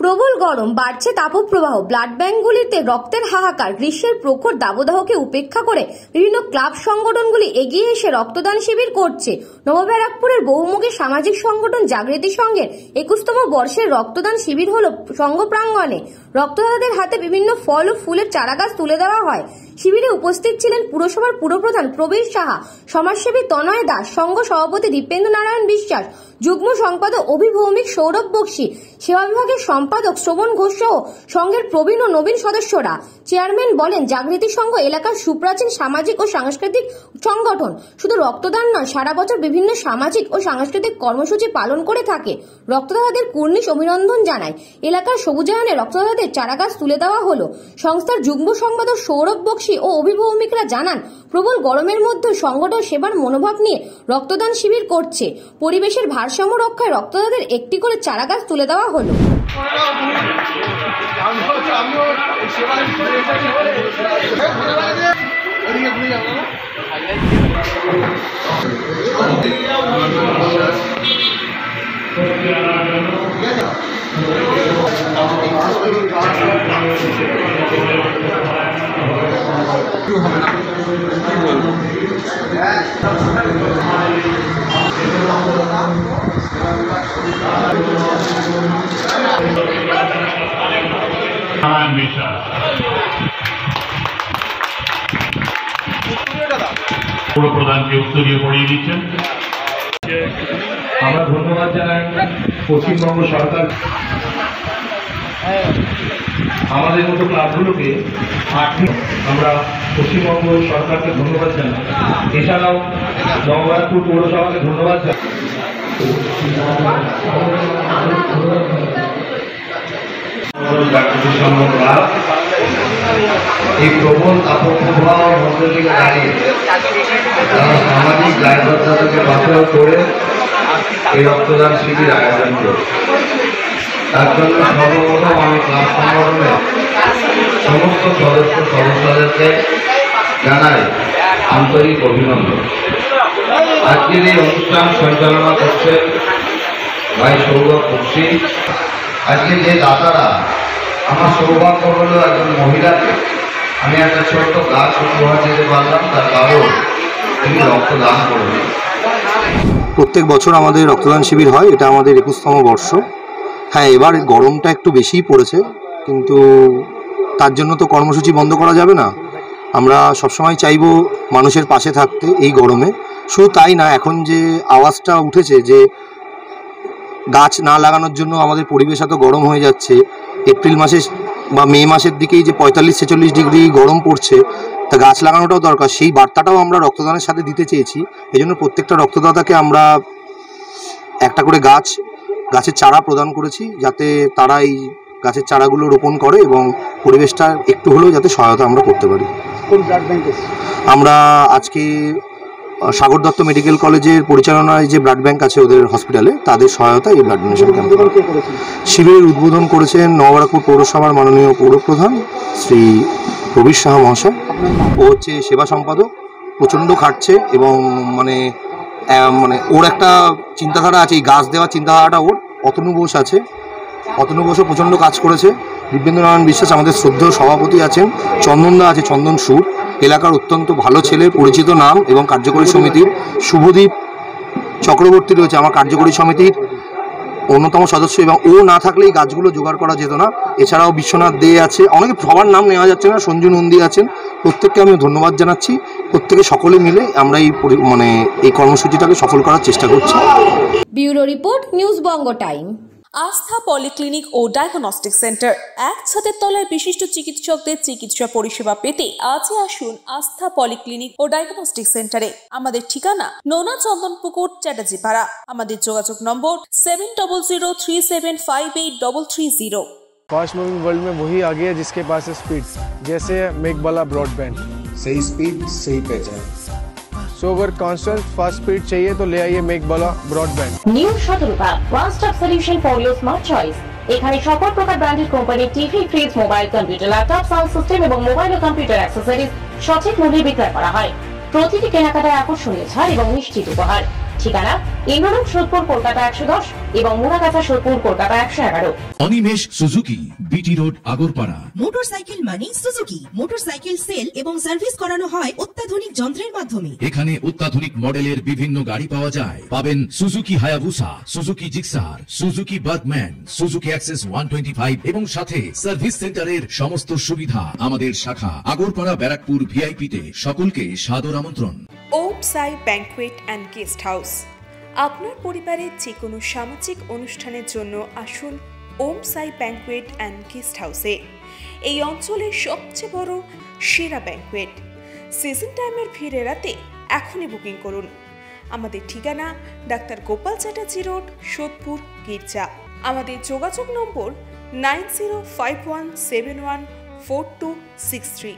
প্রবল গরম, বাড়ছে তাপপ্রবাহ, ব্লাড ব্যাংকগুলিতে রক্তের হাহাকার। গ্রীষ্মের প্রখর দাবদাহকে উপেক্ষা করে বিভিন্ন ক্লাব সংগঠনগুলি এগিয়ে এসে রক্তদান শিবির করছে। নবব্যারাকপুরের বহুমুখী সামাজিক সংগঠন জাগৃতি সংঘের 21তম বর্ষের রক্তদান শিবির হলো সংঘ প্রাঙ্গণে। রক্তদাতাদের হাতে বিভিন্ন ফল ও ফুলের চারাগাছ তুলে দেওয়া হয়। শিবিরে উপস্থিত ছিলেন পুরসভার পুরপ্রধান প্রবীর সাহা, সমাজসেবী তনয় দাস, সংঘ সভাপতি দীপেন্দ্র নারায়ণ বিশ্বাস, যুগ্ম সম্পাদক অভিভৌমিক সৌরভ বক্সি, সেবা বিভাগের সম্পাদক শ্রবণ ঘোষ সহ সংঘের প্রবীণ ও নবীন সদস্যরা। চেয়ারম্যান বলেন, জাগৃতি সংঘ এলাকার সুপ্রাচীন সামাজিক ও সাংস্কৃতিক সংগঠন। শুধু রক্তদান নয়, সারা বছর বিভিন্ন সামাজিক ও সাংস্কৃতিক কর্মসূচি পালন করে থাকে। রক্তদাতাদের কুর্নিশ অভিনন্দন জানায়। এলাকার সবুজায়নে রক্তদাতাদের চারাগাছ তুলে দেওয়া হলো। সংস্থার যুগ্ম সম্পাদক সৌরভ বক্সি ও অভিভৌমিকরা জানান, প্রবল গরমের মধ্যে সংগঠন সেবার মনোভাব নিয়ে রক্তদান শিবির করছে। পরিবেশের ভারসাম্য রক্ষায় রক্তদাতাদের একটি করে চারাগাছ তুলে দেওয়া হলো। পুরো প্রধানকে উত্তরীয় পড়িয়ে দিচ্ছেন। আমরা ধন্যবাদ জানাই পশ্চিমবঙ্গ সরকার আমাদের মতো ক্লাবগুলোকে আর্থিক, আমরা পশ্চিমবঙ্গ সরকারকে ধন্যবাদ জানাই। এছাড়াও নবব্যারাকপুর পৌরসভাকে ধন্যবাদ জানাই। এই প্রবল তাপপ্রবাহের মধ্যে থেকে দাঁড়িয়ে তারা সামাজিক দায়বদ্ধতাকে বাস্তব করে এই রক্তদান শিবির আয়োজন করে। তার জন্য সর্বপ্রথম আমি ক্লাব সংগঠনের সমস্ত সদস্যদেরকে জানাই আন্তরিক অভিনন্দন। আজকের এই অনুষ্ঠান সঞ্চালনা করছেন ভাই সৌরভ বক্সি। আজকে যে দাতারা, আমার সৌভাগ্য হলো একজন মহিলাকে আমি একটা ছোট্ট গাছ উপহার দিতে পারলাম, তার কারণ তিনি রক্তদান করবেন। প্রত্যেক বছর আমাদের রক্তদান শিবির হয়, এটা আমাদের 21তম বর্ষ। হ্যাঁ, এবার গরমটা একটু বেশিই পড়েছে, কিন্তু তার জন্য তো কর্মসূচি বন্ধ করা যাবে না। আমরা সবসময় চাইব মানুষের পাশে থাকতে এই গরমে। শুধু তাই না, এখন যে আওয়াজটা উঠেছে যে গাছ না লাগানোর জন্য আমাদের পরিবেশ এত গরম হয়ে যাচ্ছে, এপ্রিল মাসে বা মে মাসের দিকেই যে 45-46 ডিগ্রি গরম পড়ছে, তা গাছ লাগানোটাও দরকার। সেই বার্তাটাও আমরা রক্তদানের সাথে দিতে চেয়েছি। এই জন্য প্রত্যেকটা রক্তদাতাকে আমরা একটা করে গাছের চারা প্রদান করেছি, যাতে তারা এই গাছের চারাগুলো রোপণ করে এবং পরিবেশটা একটু হলেও যাতে সহায়তা আমরা করতে পারি। আমরা আজকে সাগর দত্ত মেডিকেল কলেজের পরিচালনায় যে ব্লাড ব্যাংক আছে ওদের হসপিটালে, তাদের সহায়তা এই ব্লাড ডোনেশন ক্যাম্প। শিবিরের উদ্বোধন করেছেন নবব্যারাকপুর পৌরসভার মাননীয় পৌরপ্রধান শ্রী প্রবীর সাহা মহাশয়। ও হচ্ছে সেবা সম্পাদক, প্রচণ্ড খাটছে এবং মানে ওর একটা চিন্তাধারা আছে, এই গাছ দেওয়ার চিন্তাধারাটা ওর। অতনু বোসও প্রচণ্ড কাজ করেছে। দীপেন্দ্র নারায়ণ বিশ্বাস আমাদের শ্রদ্ধেয় সভাপতি আছেন। চন্দনদা আছে, চন্দন সুর, এলাকার অত্যন্ত ভালো ছেলে, পরিচিত নাম। এবং কার্যকরী সমিতির শুভদীপ চক্রবর্তী রয়েছে, আমার কার্যকরী সমিতির অন্যতম সদস্য, এবং ও না থাকলে এই গাছগুলো জোগাড় করা যেত না। এছাড়াও বিশ্বনাথ দে আছে, অনেকে সবার নাম নেওয়া যাচ্ছে না, সঞ্জু নন্দী আছেন। প্রত্যেককে আমি ধন্যবাদ জানাচ্ছি। প্রত্যেকে সকলে মিলে আমরা এই কর্মসূচিটাকে সফল করার চেষ্টা করছি। ব্যুরো রিপোর্ট, নিউজ বঙ্গ টাইম। আস্থা পলিক্লিনিক ও ডায়াগনস্টিক সেন্টার, এক ছাদের তলায় বিশিষ্ট চিকিৎসকদের চিকিৎসা পরিষেবা পেতে আজই আসুন আস্থা পলিক্লিনিক ও ডায়াগনস্টিক সেন্টারে। আমাদের ঠিকানা নোনা চন্দনপুকুর, চ্যাটার্জিপাড়া। আমাদের যোগাযোগ নম্বর 7003758330। फास्ट मूविंग वर्ल्ड में वही आगे है जिसके पास है स्पीड, जैसे मेघबाला ब्रॉडबैंड। सही स्पीड, सही पहचान। सो अगर कांस्टेंट फास्ट स्पीड चाहिए तो ले आइए Meghbala broadband. New Shatarupa one stop solution for your smart choice. এখানে সকল প্রকার ব্র্যান্ডেড কোম্পানির TV, fridge, mobile, computer, laptop, sound system এবং মোবাইল ও কম্পিউটার অ্যাক্সেসরিজ সঠিক মূল্যে বিক্রয় করা হয়। প্রতিটি কেনাকাটায় আকর্ষণীয় ছাড় এবং নিশ্চিত উপহার। ঠিকানা ইন্দ্রলোক সোদপুর কলকাতা 110 এবং Muragachha Sodepur Kolkata 111। Animesh Suzuki, BT road, Agarpara. Motorcycle মানে সুজুকি। মোটরসাইকেল সেল এবং সার্ভিস করানো হয় অত্যাধুনিক যন্ত্রের মাধ্যমে। এখানে অত্যাধুনিক মডেলের বিভিন্ন গাড়ি পাওয়া যায়। পাবেন Suzuki Hayabusa, Suzuki Gixxer, Suzuki Bergman, Suzuki access 125 এবং সাথে সার্ভিস সেন্টারের সমস্ত সুবিধা। আমাদের শাখা আগরপাড়া ব্যারাকপুর ভিআইপি তে। সকলকে সাদর আমন্ত্রণ। ওম সাই ব্যাংকুয়েট অ্যান্ড গেস্ট হাউস। আপনার পরিবারের যে কোনো সামাজিক অনুষ্ঠানের জন্য আসুন ওম সাই ব্যাংকুয়েট অ্যান্ড গেস্ট হাউসে। এই অঞ্চলের সবচেয়ে বড় সেরা ব্যাংকুয়েট। সিজন টাইমের ভিড় এড়াতে এখনই বুকিং করুন। আমাদের ঠিকানা ডাক্তার গোপাল চ্যাটার্জি রোড, সোদপুর, গির্জা। আমাদের যোগাযোগ নম্বর 9051714263।